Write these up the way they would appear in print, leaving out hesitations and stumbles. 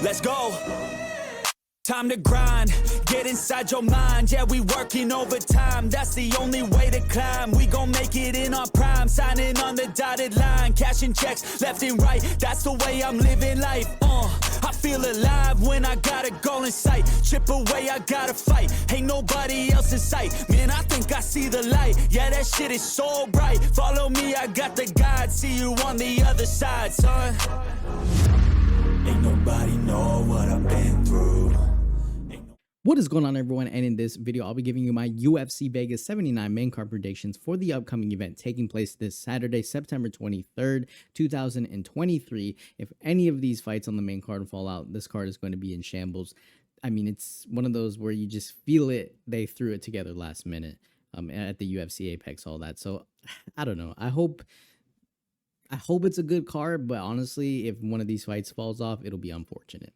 Let's go. Time to grind, get inside your mind. Yeah, we working overtime. That's the only way to climb. We gon' make it in our prime. Signing on the dotted line, cashing checks left and right. That's the way I'm living life. I feel alive when I got a goal in sight. Chip away, I gotta fight. Ain't nobody else in sight. Man, I think I see the light. Yeah, that shit is so bright. Follow me, I got the guide. See you on the other side, son. Ain't nobody know what I've been through. What is going on, everyone? And in this video, I'll be giving you my UFC Vegas 79 main card predictions for the upcoming event taking place this Saturday, September 23rd, 2023. If any of these fights on the main card fall out, this card is going to be in shambles. I mean, it's one of those where you just feel it. They threw it together last minute at the UFC Apex, all that. So I don't know. I hope it's a good card, but honestly, if one of these fights falls off, it'll be unfortunate.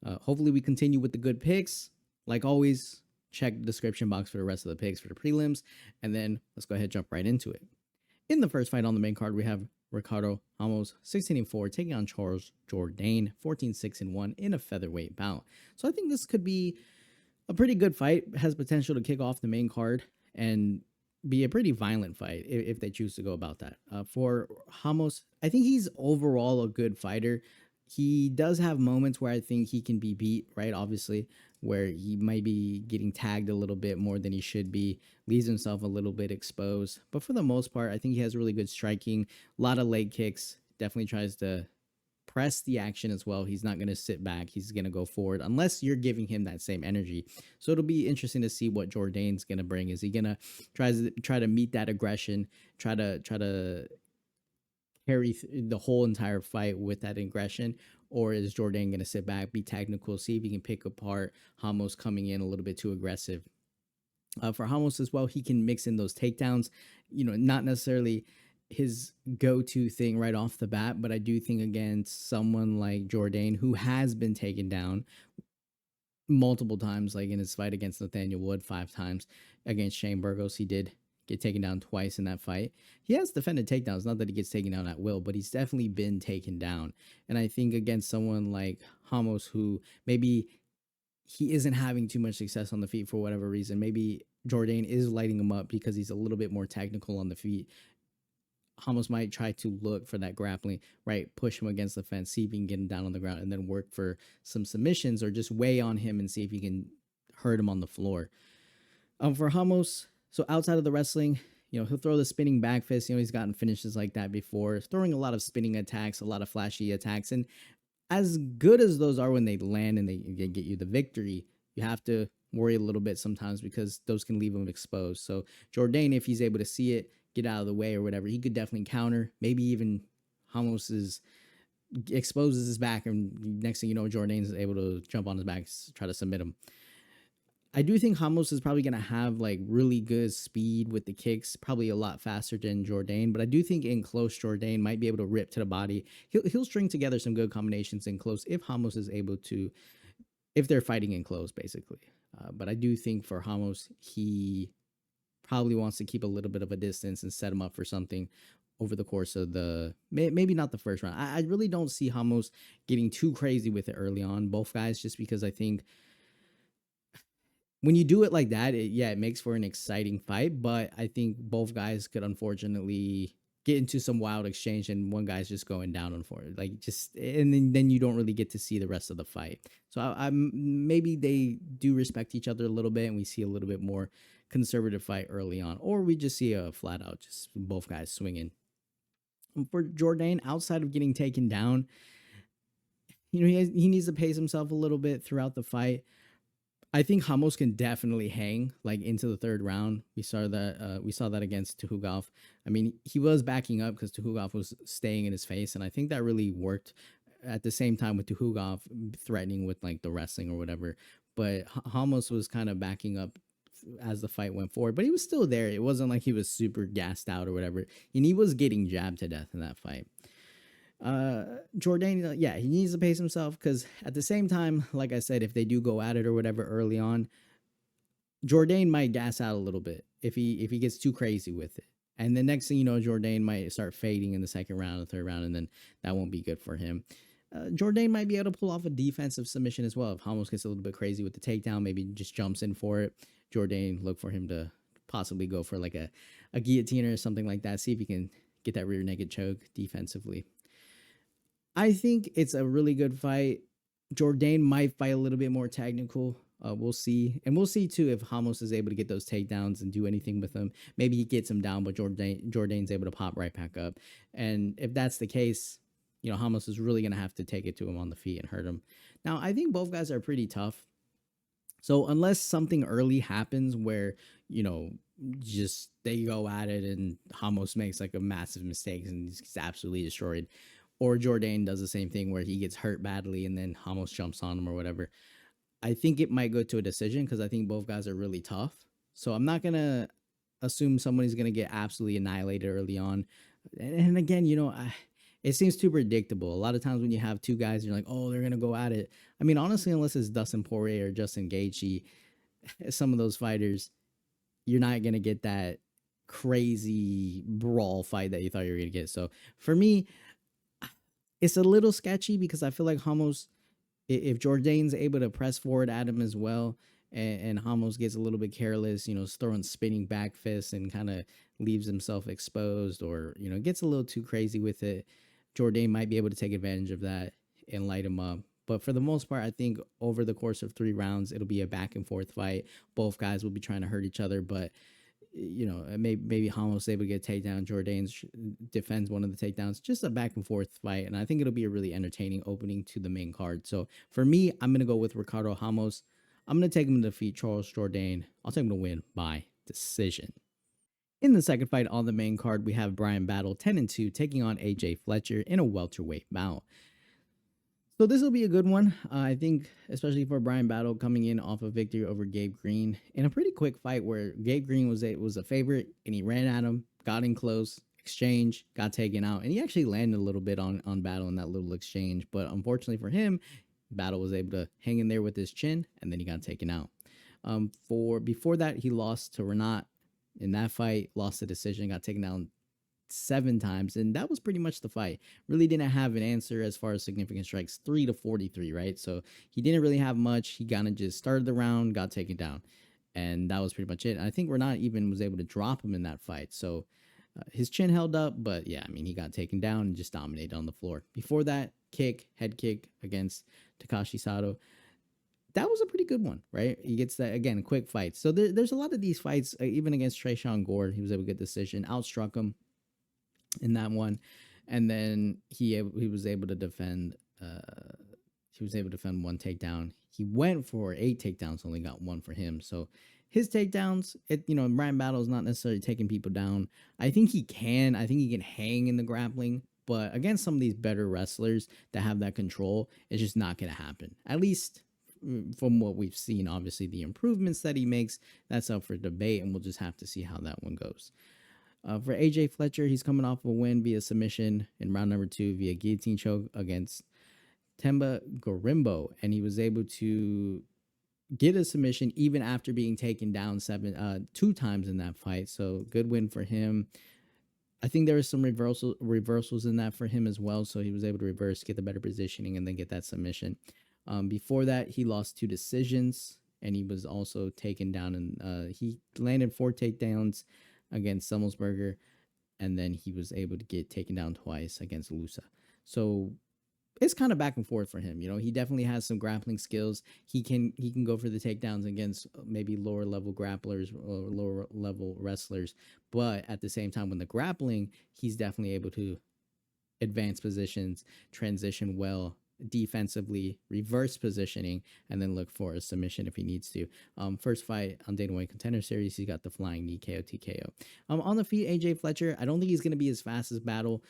Hopefully we continue with the good picks. Like always, check the description box for the rest of the picks for the prelims, and then let's go ahead and jump right into it. In the first fight on the main card, we have Ricardo Ramos 16-4 taking on Jourdain 14-6-1 in a featherweight bout. So I think this could be a pretty good fight. It has potential to kick off the main card and be a pretty violent fight if they choose to go about that. For Ramos, I think he's overall a good fighter. He does have moments where I think he can be beat, right? Obviously, where he might be getting tagged a little bit more than he should be, leaves himself a little bit exposed. But for the most part, I think he has really good striking, a lot of leg kicks, definitely tries to press the action as well. He's not going to sit back. He's going to go forward unless you're giving him that same energy. So it'll be interesting to see what Jourdain's going to bring. Is he going to try to meet that aggression, try to carry the whole entire fight with that aggression, or is Jourdain going to sit back, be technical, see if he can pick apart Ramos coming in a little bit too aggressive? For Ramos as well, he can mix in those takedowns, not necessarily his go-to thing right off the bat, but I do think against someone like Jourdain, who has been taken down multiple times, like in his fight against Nathaniel Wood 5 times, against Shane Burgos, he did get taken down twice in that fight. He has defended takedowns, not that he gets taken down at will, but he's definitely been taken down. And I think against someone like Ramos, who maybe he isn't having too much success on the feet for whatever reason, maybe Jourdain is lighting him up because he's a little bit more technical on the feet. Ramos might try to look for that grappling, right? Push him against the fence, see if he can get him down on the ground, and then work for some submissions or just weigh on him and see if he can hurt him on the floor. For Ramos, so outside of the wrestling, he'll throw the spinning back fist. He's gotten finishes like that before, throwing a lot of spinning attacks, a lot of flashy attacks. And as good as those are when they land and they get you the victory, you have to worry a little bit sometimes because those can leave him exposed. So Jourdain, if he's able to see it, get out of the way or whatever, he could definitely counter. Maybe even Ramos exposes his back, and next thing you know, Jourdain's able to jump on his back, try to submit him. I do think Ramos is probably going to have like really good speed with the kicks, probably a lot faster than Jourdain, but I do think in close, Jourdain might be able to rip to the body. He'll string together some good combinations in close if Ramos is able to, if they're fighting in close, basically. But I do think for Ramos, he probably wants to keep a little bit of a distance and set him up for something over the course of maybe not the first round. I really don't see Ramos getting too crazy with it early on, both guys, just because I think when you do it like that, it makes for an exciting fight, but I think both guys could unfortunately get into some wild exchange and one guy's just going down on for it. And then you don't really get to see the rest of the fight. So maybe they do respect each other a little bit and we see a little bit more conservative fight early on, or we just see a flat out just both guys swinging. For Jourdain, outside of getting taken down, he needs to pace himself a little bit throughout the fight. I think Ramos can definitely hang like into the third round. We saw that against Tuhugov. I mean, he was backing up because Tuhugov was staying in his face, and I think that really worked. At the same time with Tuhugov threatening with like the wrestling or whatever, but Ramos was kind of backing up as the fight went forward, but he was still there. It wasn't like he was super gassed out or whatever, and he was getting jabbed to death in that fight. Jourdain, he needs to pace himself because at the same time, like I said, if they do go at it or whatever early on, Jourdain might gas out a little bit if he gets too crazy with it. And the next thing you know, Jourdain might start fading in the second round, the third round, and then that won't be good for him. Jourdain might be able to pull off a defensive submission as well. If Ramos gets a little bit crazy with the takedown, maybe just jumps in for it. Jourdain, look for him to possibly go for like a guillotine or something like that. See if he can get that rear naked choke defensively. I think it's a really good fight. Jourdain might fight a little bit more technical. We'll see. And we'll see, too, if Ramos is able to get those takedowns and do anything with them. Maybe he gets him down, but Jourdain's able to pop right back up. And if that's the case, you know, Ramos is really going to have to take it to him on the feet and hurt him. Now, I think both guys are pretty tough. So unless something early happens where, you know, just they go at it and Ramos makes like a massive mistake and he's absolutely destroyed, or Jourdain does the same thing where he gets hurt badly and then Ramos jumps on him or whatever, I think it might go to a decision because I think both guys are really tough. So I'm not going to assume somebody's going to get absolutely annihilated early on. And again, you know, it seems too predictable. A lot of times when you have two guys, you're like, oh, they're going to go at it. I mean, honestly, unless it's Dustin Poirier or Justin Gaethje, some of those fighters, you're not going to get that crazy brawl fight that you thought you were going to get. So for me, it's a little sketchy because I feel like Ramos, if Jourdain's able to press forward at him as well, and Ramos gets a little bit careless, you know, throwing spinning back fists and kind of leaves himself exposed, or, you know, gets a little too crazy with it, Jourdain might be able to take advantage of that and light him up. But for the most part, I think over the course of 3 rounds, it'll be a back and forth fight. Both guys will be trying to hurt each other, but you know, maybe Ramos is able to get a takedown. Jourdain defends one of the takedowns. Just a back and forth fight, and I think it'll be a really entertaining opening to the main card. So for me, I'm going to go with Ricardo Ramos. I'm going to take him to defeat Charles Jourdain. I'll take him to win by decision. In the second fight on the main card, we have Bryan battle 10-2 taking on AJ Fletcher in a welterweight bout. So this will be a good one, I think, especially for Bryan battle coming in off a victory over Gabe Green in a pretty quick fight where Gabe Green was a favorite and he ran at him, got in close, exchange, got taken out, and he actually landed a little bit on battle in that little exchange. But unfortunately for him, battle was able to hang in there with his chin, and then he got taken out. Before that, he lost to Renat in that fight, lost the decision, got taken down 7 times, and that was pretty much the fight. Really didn't have an answer as far as significant strikes, 3-43, right? So he didn't really have much. He kind of just started the round, got taken down, and that was pretty much it. And I think Renat even was able to drop him in that fight. So his chin held up, but yeah, I mean, he got taken down and just dominated on the floor. Before that, head kick against Takashi Sato. That was a pretty good one, right? He gets that, again, quick fight. So there's a lot of these fights, even against Tresean Gore, he was able to get decision, outstruck him in that one, and then he was able to defend. He was able to defend 1 takedown. He went for 8 takedowns, only got 1 for him. So his takedowns, Bryan battle is not necessarily taking people down. I think he can hang in the grappling, but against some of these better wrestlers that have that control, it's just not going to happen. At least from what we've seen. Obviously, the improvements that he makes, that's up for debate, and we'll just have to see how that one goes. For AJ Fletcher, he's coming off a win via submission in round number 2 via guillotine choke against Temba Gorimbo, and he was able to get a submission even after being taken down 2 times in that fight. So good win for him. I think there was some reversals in that for him as well, so he was able to reverse, get the better positioning, and then get that submission. Before that, he lost 2 decisions, and he was also taken down, and he landed 4 takedowns against Summelsberger, and then he was able to get taken down twice against Lusa. So it's kind of back and forth for him. He definitely has some grappling skills. He can go for the takedowns against maybe lower level grapplers or lower level wrestlers, but at the same time, when the grappling, he's definitely able to advance positions, transition well defensively, reverse positioning, and then look for a submission if he needs to. First fight on Dana White Contender Series, he got the flying knee KO TKO. On the feet, AJ Fletcher, I don't think he's going to be as fast as Battle.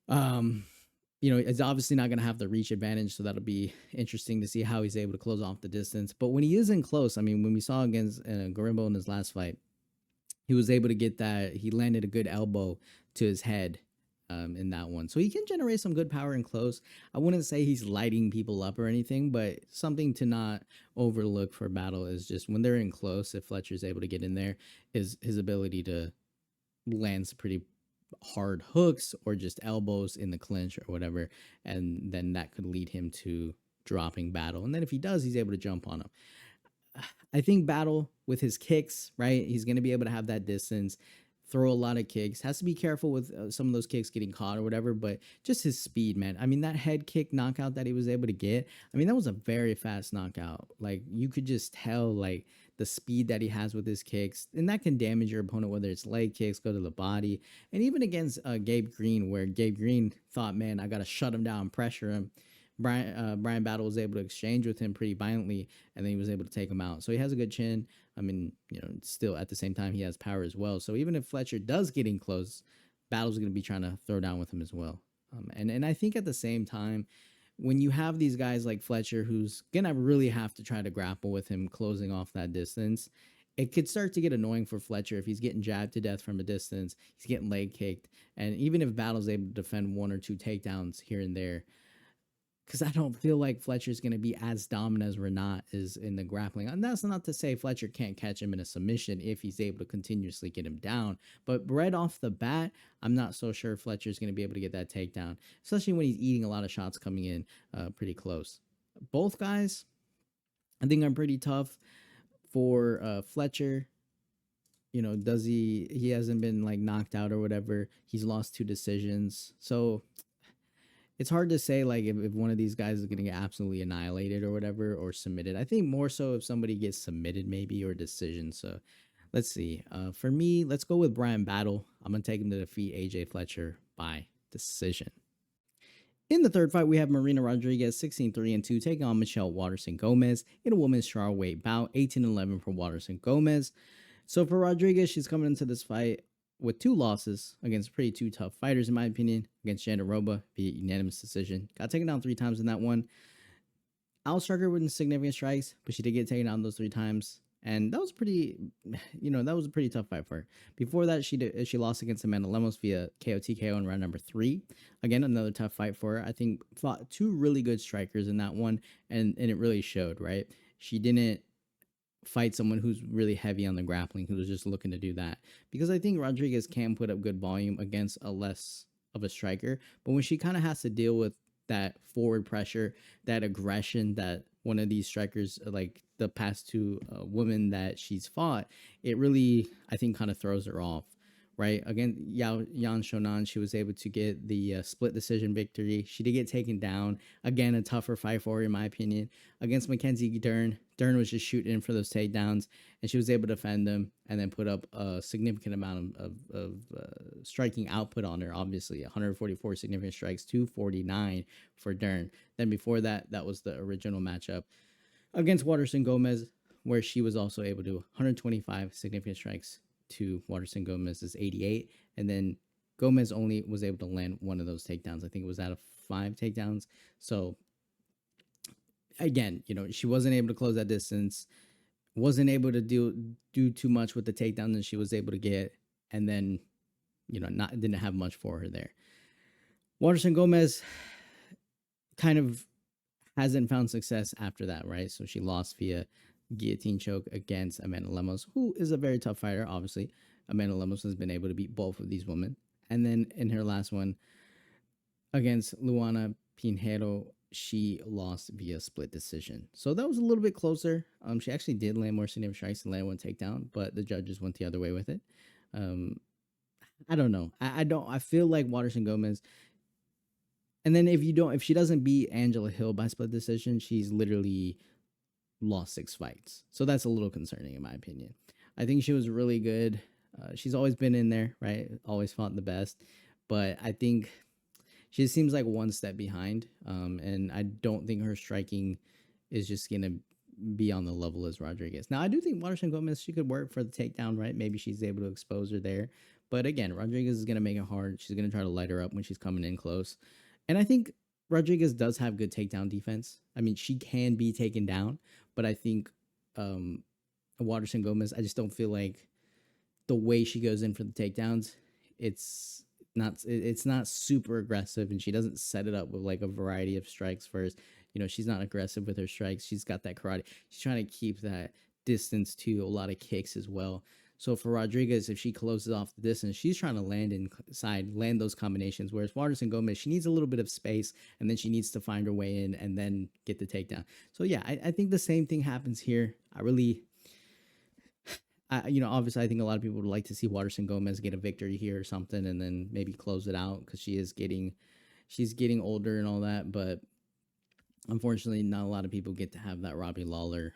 It's obviously not going to have the reach advantage, so that'll be interesting to see how he's able to close off the distance. But when he is in close, I mean, when we saw against Gorimbo in his last fight, he was able to get that. He landed a good elbow to his head in that one. So he can generate some good power in close. I wouldn't say he's lighting people up or anything, but something to not overlook for Battle is just when they're in close, if Fletcher's able to get in there, is his ability to land some pretty hard hooks or just elbows in the clinch or whatever, and then that could lead him to dropping Battle. And then if he does, he's able to jump on him. I think Battle with his kicks, right? He's going to be able to have that distance, throw a lot of kicks. Has to be careful with some of those kicks getting caught or whatever, but just his speed, man. I mean, that head kick knockout that he was able to get, I mean, that was a very fast knockout. Like, you could just tell, like, the speed that he has with his kicks, and that can damage your opponent, whether it's leg kicks, go to the body, and even against Gabe Green, where Gabe Green thought, man, I got to shut him down, pressure him. Bryan Battle was able to exchange with him pretty violently, and then he was able to take him out. So he has a good chin. I mean, you know, still at the same time, he has power as well. So even if Fletcher does get in close, Battle's going to be trying to throw down with him as well. And I think at the same time, when you have these guys like Fletcher, who's going to really have to try to grapple with him closing off that distance, it could start to get annoying for Fletcher if he's getting jabbed to death from a distance, he's getting leg kicked. And even if Battle's able to defend 1 or 2 takedowns here and there, because I don't feel like Fletcher's going to be as dominant as Renat is in the grappling. And that's not to say Fletcher can't catch him in a submission if he's able to continuously get him down. But right off the bat, I'm not so sure Fletcher's going to be able to get that takedown, especially when he's eating a lot of shots coming in pretty close. Both guys, I think, are pretty tough. For Fletcher, you know, he hasn't been like knocked out or whatever. He's lost 2 decisions. So it's hard to say like if one of these guys is going to get absolutely annihilated or whatever, or submitted. I think more so if somebody gets submitted maybe, or decision. So let's see. For me, let's go with Bryan Battle. I'm going to take him to defeat AJ Fletcher by decision. In the third fight, we have Marina Rodriguez, 16-3-2, taking on Michelle Waterson-Gomez in a women's strawweight bout, 18-11 for Waterson-Gomez. So for Rodriguez, she's coming into this fight with 2 losses against pretty 2 tough fighters, in my opinion. Against Jandiroba via unanimous decision. Got taken down 3 times in that one. Outstruck her with significant strikes, but she did get taken down those 3 times. And that was pretty, you know, that was a pretty tough fight for her. Before that, she lost against Amanda Lemos via KO/TKO in round number 3. Again, another tough fight for her. I think fought 2 really good strikers in that one, and it really showed, right? She didn't fight someone who's really heavy on the grappling, who was just looking to do that. Because I think Rodriguez can put up good volume against a less of a striker, but when she kind of has to deal with that forward pressure, that aggression that one of these strikers, like the past 2 women that she's fought, it really, I think, kind of throws her off, right? Again, Yan Shonan, she was able to get the split decision victory. She did get taken down. Again, a tougher fight for her, in my opinion. Against Mackenzie Dern, Dern was just shooting in for those takedowns, and she was able to defend them and then put up a significant amount of striking output on her, obviously. 144 significant strikes, 249 for Dern. Then before that, that was the original matchup against Waterson-Gomez, where she was also able to 125 significant strikes to Waterson-Gomez's 88. And then Gomez only was able to land 1 of those takedowns. I think it was out of 5 takedowns. So again, you know, she wasn't able to close that distance, wasn't able to do too much with the takedown that she was able to get, and then, you know, didn't have much for her there. Waterson-Gomez kind of hasn't found success after that, right? So she lost via guillotine choke against Amanda Lemos, who is a very tough fighter, obviously. Amanda Lemos has been able to beat both of these women. And then in her last one against Luana Pinheiro, she lost via split decision. So that was a little bit closer. She actually did land more significant strikes and land 1 takedown, but the judges went the other way with it. I don't know. I feel like Waterson-Gomez. And then if she doesn't beat Angela Hill by split decision, she's literally lost 6 fights. So that's a little concerning, in my opinion. I think she was really good. She's always been in there, right? Always fought the best. But I think she seems like 1 step behind. And I don't think her striking is just going to be on the level as Rodriguez. Now, I do think Waterson-Gomez, she could work for the takedown, right? Maybe she's able to expose her there. But again, Rodriguez is going to make it hard. She's going to try to light her up when she's coming in close. And I think Rodriguez does have good takedown defense. I mean, she can be taken down, but I think Waterson-Gomez, I just don't feel like the way she goes in for the takedowns, it's not super aggressive, and she doesn't set it up with like a variety of strikes first. You know, she's not aggressive with her strikes. She's got that karate. She's trying to keep that distance to a lot of kicks as well. So for Rodriguez, if she closes off the distance, she's trying to land those combinations. Whereas Waterson-Gomez, she needs a little bit of space, and then she needs to find her way in and then get the takedown. So yeah, I think the same thing happens here. Obviously, I think a lot of people would like to see Waterson-Gomez get a victory here or something, and then maybe close it out because she's getting older and all that. But unfortunately, not a lot of people get to have that Robbie Lawler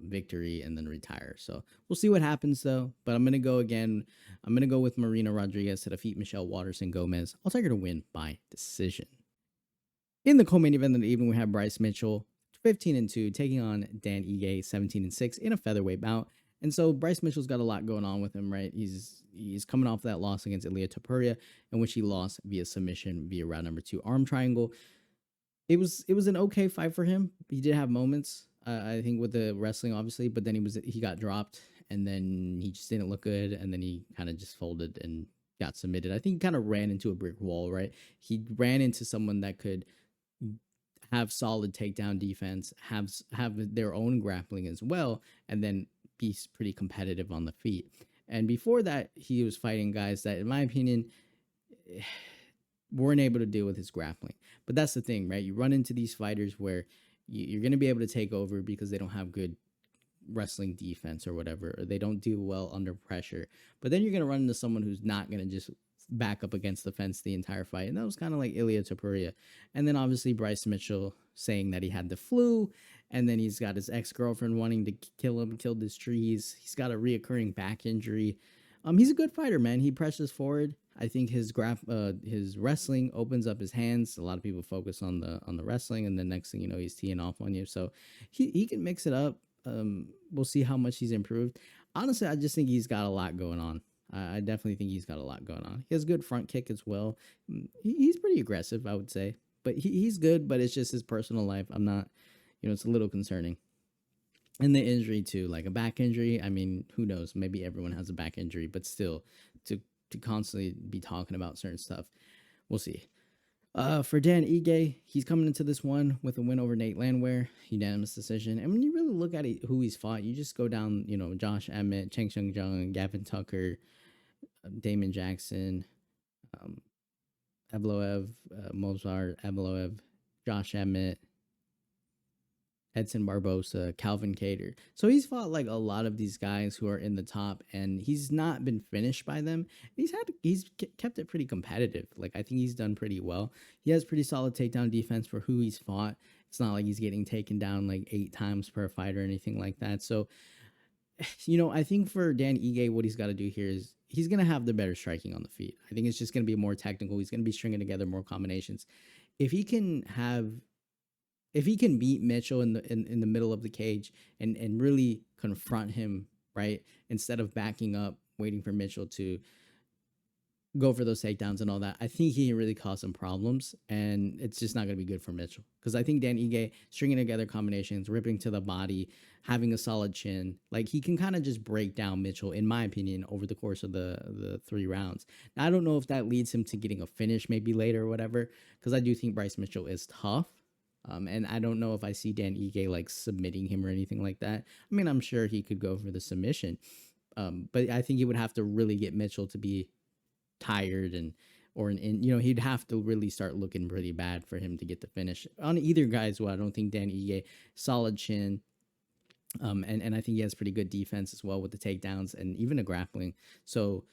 victory and then retire. So we'll see what happens though. But I'm gonna go again. I'm gonna go with Marina Rodriguez to defeat Michelle Waterson-Gomez. I'll take her to win by decision. In the co-main event of the evening, we have Bryce Mitchell, 15-2, taking on Dan Ige, 17-6, in a featherweight bout. And so Bryce Mitchell's got a lot going on with him, right? He's coming off that loss against Ilia Topuria, in which he lost via submission via round number 2 arm triangle. It was an okay fight for him. He did have moments, I think, with the wrestling, obviously, but then he got dropped, and then he just didn't look good, and then he kind of just folded and got submitted. I think he kind of ran into a brick wall, right? He ran into someone that could have solid takedown defense, have their own grappling as well, and then be pretty competitive on the feet. And before that, he was fighting guys that, in my opinion, weren't able to deal with his grappling. But that's the thing, right? You run into these fighters where you're going to be able to take over because they don't have good wrestling defense or whatever, or they don't do well under pressure. But then you're going to run into someone who's not going to just back up against the fence the entire fight. And that was kind of like Ilia Topuria. And then obviously Bryce Mitchell saying that he had the flu, and then he's got his ex-girlfriend wanting to kill him, killed his trees. He's got a reoccurring back injury. He's a good fighter, man. He presses forward. I think his wrestling opens up his hands. A lot of people focus on the wrestling, and the next thing you know, he's teeing off on you. So he can mix it up. We'll see how much he's improved. Honestly, I just think he's got a lot going on. I definitely think he's got a lot going on. He has good front kick as well. He's pretty aggressive, I would say. But he's good, but it's just his personal life. I'm not, it's a little concerning. And the injury too, like a back injury. I mean, who knows? Maybe everyone has a back injury, but still, to constantly be talking about certain stuff, we'll see. For Dan Ige, he's coming into this one with a win over Nate Landwehr, unanimous decision. And when you really look at who he's fought, you just go down, Josh Emmett, Cheng Sheng Jung, Gavin Tucker, Damon Jackson, Evloev, Mozart, Evloev, Josh Emmett, Edson Barbosa, Calvin Kattar. So he's fought like a lot of these guys who are in the top, and he's not been finished by them. He's kept it pretty competitive. Like, I think he's done pretty well. He has pretty solid takedown defense for who he's fought. It's not like he's getting taken down like 8 times per fight or anything like that. So, I think for Dan Ige, what he's got to do here is he's going to have the better striking on the feet. I think it's just going to be more technical. He's going to be stringing together more combinations. If he can beat Mitchell in the middle of the cage and really confront him, right, instead of backing up, waiting for Mitchell to go for those takedowns and all that, I think he can really cause some problems, and it's just not going to be good for Mitchell. Because I think Dan Ige, stringing together combinations, ripping to the body, having a solid chin, like he can kind of just break down Mitchell, in my opinion, over the course of the 3 rounds. Now, I don't know if that leads him to getting a finish maybe later or whatever, because I do think Bryce Mitchell is tough. And I don't know if I see Dan Ige like submitting him or anything like that. I mean, I'm sure he could go for the submission. But I think he would have to really get Mitchell to be tired he'd have to really start looking pretty bad for him to get the finish on either guy as well. I don't think Dan Ige, solid chin. And I think he has pretty good defense as well with the takedowns and even a grappling. So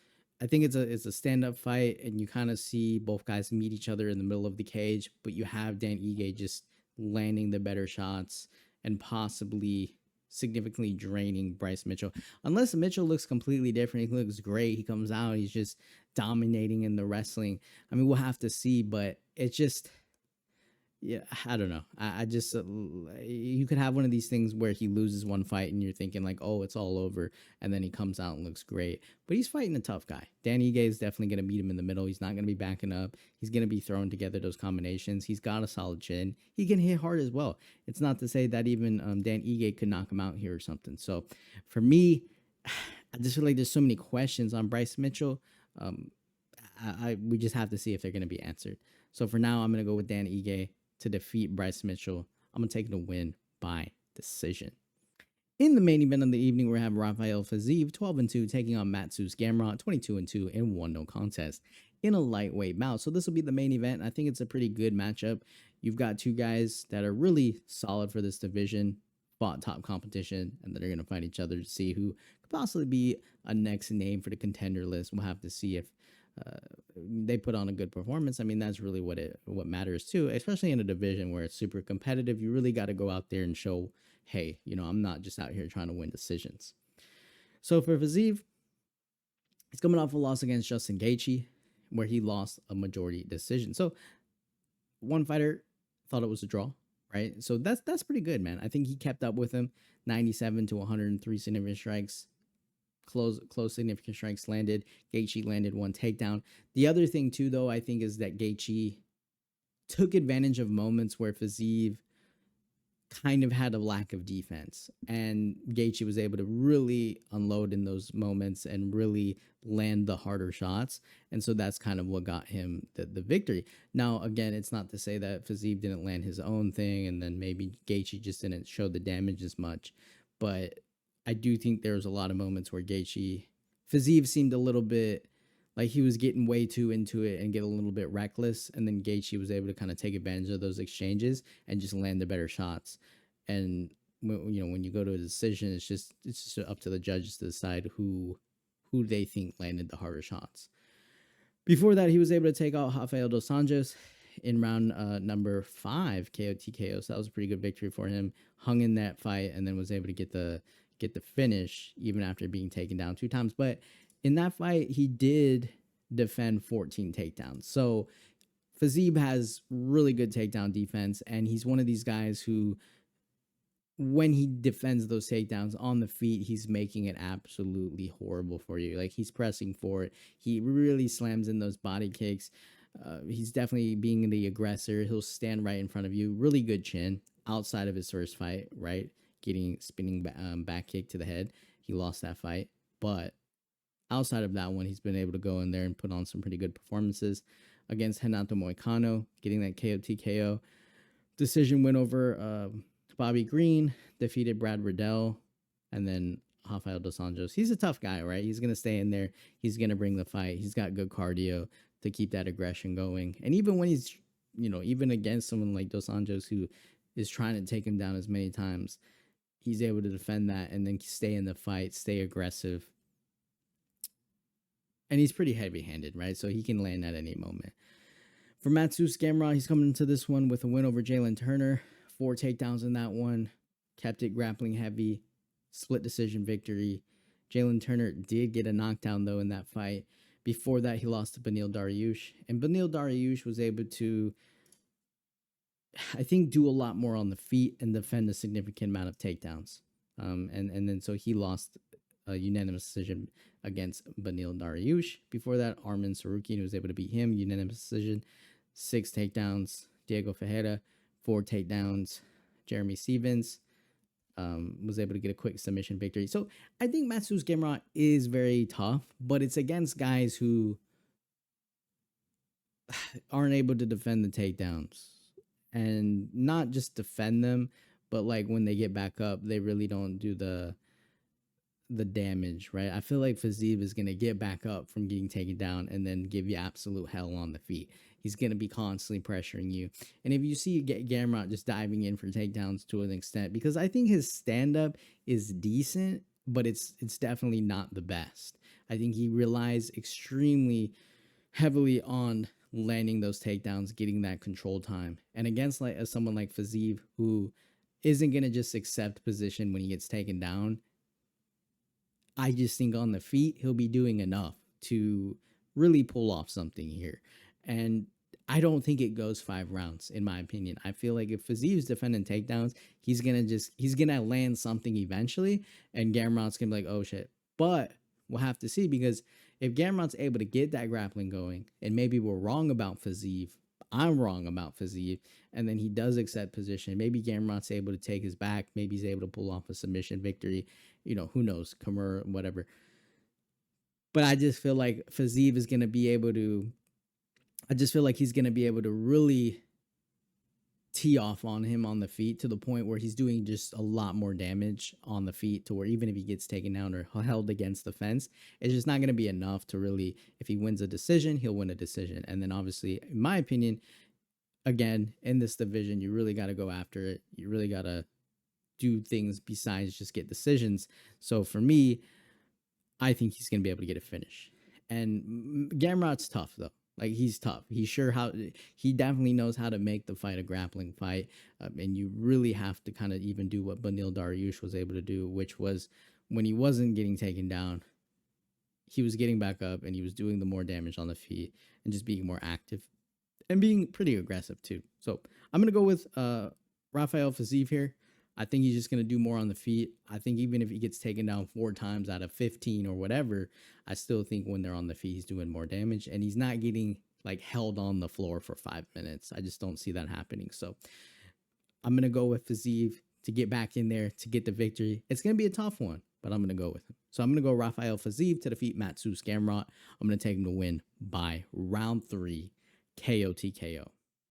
I think it's a stand-up fight, and you kind of see both guys meet each other in the middle of the cage, but you have Dan Ige just landing the better shots and possibly significantly draining Bryce Mitchell. Unless Mitchell looks completely different, he looks great, he comes out, he's just dominating in the wrestling. I mean, we'll have to see, but it's just, yeah, I don't know. I just, you could have one of these things where he loses one fight and you're thinking like, oh, it's all over. And then he comes out and looks great. But he's fighting a tough guy. Dan Ige is definitely going to meet him in the middle. He's not going to be backing up. He's going to be throwing together those combinations. He's got a solid chin. He can hit hard as well. It's not to say that even Dan Ige could knock him out here or something. So for me, I just feel like there's so many questions on Bryce Mitchell. We just have to see if they're going to be answered. So for now, I'm going to go with Dan Ige to defeat Bryce Mitchell. I'm going to take the win by decision. In the main event of the evening, we have Rafael Fiziev, 12-2, taking on Mateusz Gamrot, 22-2, in 1 no contest in a lightweight bout. So this will be the main event. I think it's a pretty good matchup. You've got two guys that are really solid for this division, fought top competition, and they're going to fight each other to see who could possibly be a next name for the contender list. We'll have to see if they put on a good performance. I mean, that's really what matters too, especially in a division where it's super competitive. You really got to go out there and show, hey, I'm not just out here trying to win decisions. So for Fiziev, he's coming off a loss against Justin Gaethje, where he lost a majority decision. So one fighter thought it was a draw, right? So that's pretty good, man. I think he kept up with him, 97 to 103 significant strikes. Close significant strikes landed. Gaethje landed 1 takedown. The other thing too, though, I think is that Gaethje took advantage of moments where Fiziev kind of had a lack of defense, and Gaethje was able to really unload in those moments and really land the harder shots. And so that's kind of what got him the victory. Now, again, it's not to say that Fiziev didn't land his own thing and then maybe Gaethje just didn't show the damage as much, but I do think there was a lot of moments where Fiziev seemed a little bit like he was getting way too into it and get a little bit reckless. And then Gaethje was able to kind of take advantage of those exchanges and just land the better shots. And when you go to a decision, it's just up to the judges to decide who they think landed the harder shots. Before that, he was able to take out Rafael dos Anjos in round number 5, KO TKO. So that was a pretty good victory for him. Hung in that fight and then was able to get the finish even after being taken down 2 times. But in that fight, he did defend 14 takedowns. So Fiziev has really good takedown defense, and he's one of these guys who, when he defends those takedowns on the feet, he's making it absolutely horrible for you. Like, he's pressing for it. He really slams in those body kicks. He's definitely being the aggressor. He'll stand right in front of you. Really good chin outside of his first fight, right? Getting spinning back kick to the head. He lost that fight. But outside of that one, he's been able to go in there and put on some pretty good performances against Renato Moicano, getting that KO TKO. Decision win over Bobby Green, defeated Brad Riddell, and then Rafael dos Anjos. He's a tough guy, right? He's going to stay in there. He's going to bring the fight. He's got good cardio to keep that aggression going. And even when he's, even against someone like dos Anjos who is trying to take him down as many times, he's able to defend that and then stay in the fight, stay aggressive. And he's pretty heavy-handed, right? So he can land at any moment. For Mateusz Gamrot, he's coming into this one with a win over Jalen Turner. 4 takedowns in that one. Kept it grappling heavy. Split decision victory. Jalen Turner did get a knockdown, though, in that fight. Before that, he lost to Beneil Dariush. And Beneil Dariush was able to, I think, do a lot more on the feet and defend a significant amount of takedowns. And then so he lost a unanimous decision against Beneil Dariush. Before that, Arman Sarukian was able to beat him. Unanimous decision. 6 takedowns. Diego Ferreira, 4 takedowns. Jeremy Stevens was able to get a quick submission victory. So I think Mateusz Gamrot is very tough, but it's against guys who aren't able to defend the takedowns. And not just defend them, but like when they get back up, they really don't do the damage, right? I feel like Fiziev is going to get back up from getting taken down and then give you absolute hell on the feet. He's going to be constantly pressuring you. And if you see Gamrot just diving in for takedowns to an extent, because I think his stand-up is decent, but it's definitely not the best. I think he relies extremely heavily on landing those takedowns, getting that control time. And against someone like Fiziev, who isn't going to just accept position when he gets taken down, I just think on the feet, he'll be doing enough to really pull off something here. And I don't think it goes 5 rounds, in my opinion. I feel like if Fiziev's defending takedowns, he's going to land something eventually, and Gamrot's going to be like, oh shit. But we'll have to see, because if Gamrot's able to get that grappling going, and maybe we're wrong about Fiziev, I'm wrong about Fiziev, and then he does accept position, maybe Gamrot's able to take his back, maybe he's able to pull off a submission victory, who knows, Kimura, whatever. But I just feel like Fiziev is going to be able to, he's going to be able to really tee off on him on the feet to the point where he's doing just a lot more damage on the feet, to where even if he gets taken down or held against the fence, it's just not going to be enough to really, if he wins a decision, he'll win a decision. And then obviously, in my opinion, again, in this division, you really got to go after it. You really got to do things besides just get decisions. So for me, I think he's going to be able to get a finish. And Gamrot's tough, though. Like, he's tough. He definitely knows how to make the fight a grappling fight. And you really have to kind of even do what Beneil Dariush was able to do, which was when he wasn't getting taken down, he was getting back up and he was doing the more damage on the feet and just being more active and being pretty aggressive too. So I'm going to go with Rafael Fiziev here. I think he's just going to do more on the feet. I think even if he gets taken down 4 times out of 15 or whatever, I still think when they're on the feet, he's doing more damage, and he's not getting like held on the floor for 5 minutes. I just don't see that happening. So I'm going to go with Fiziev to get back in there to get the victory. It's going to be a tough one, but I'm going to go with him. So I'm going to go Rafael Fiziev to defeat Mateusz Gamrot. I'm going to take him to win by round 3 KO TKO.